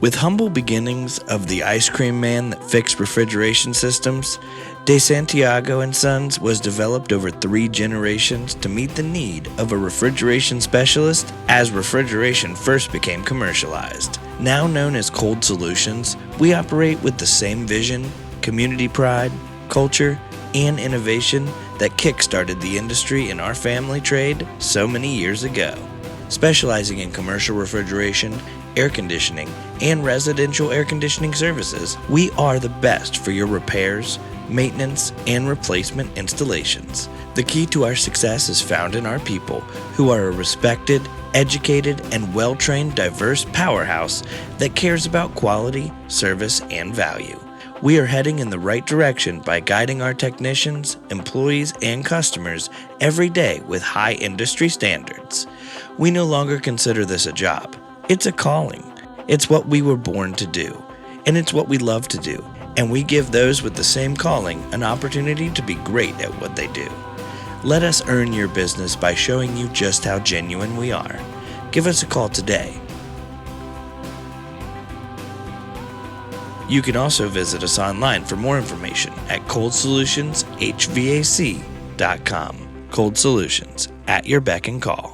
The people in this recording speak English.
With humble beginnings of the ice cream man that fixed refrigeration systems, De Santiago Sons was developed over 3 generations to meet the need of a refrigeration specialist as refrigeration first became commercialized. Now known as ColdSolutions, we operate with the same vision, community pride, culture, and innovation that kickstarted the industry in our family trade so many years ago. Specializing in commercial refrigeration, air conditioning, and residential air conditioning services, we are the best for your repairs, maintenance, and replacement installations. The key to our success is found in our people, who are a respected, educated, and well-trained diverse powerhouse that cares about quality, service, and value. We are heading in the right direction by guiding our technicians, employees, and customers every day with high industry standards. We no longer consider this a job. It's a calling. It's what we were born to do, and it's what we love to do. And we give those with the same calling an opportunity to be great at what they do. Let us earn your business by showing you just how genuine we are. Give us a call today. You can also visit us online for more information at ColdSolutionsHVAC.com. Cold Solutions, at your beck and call.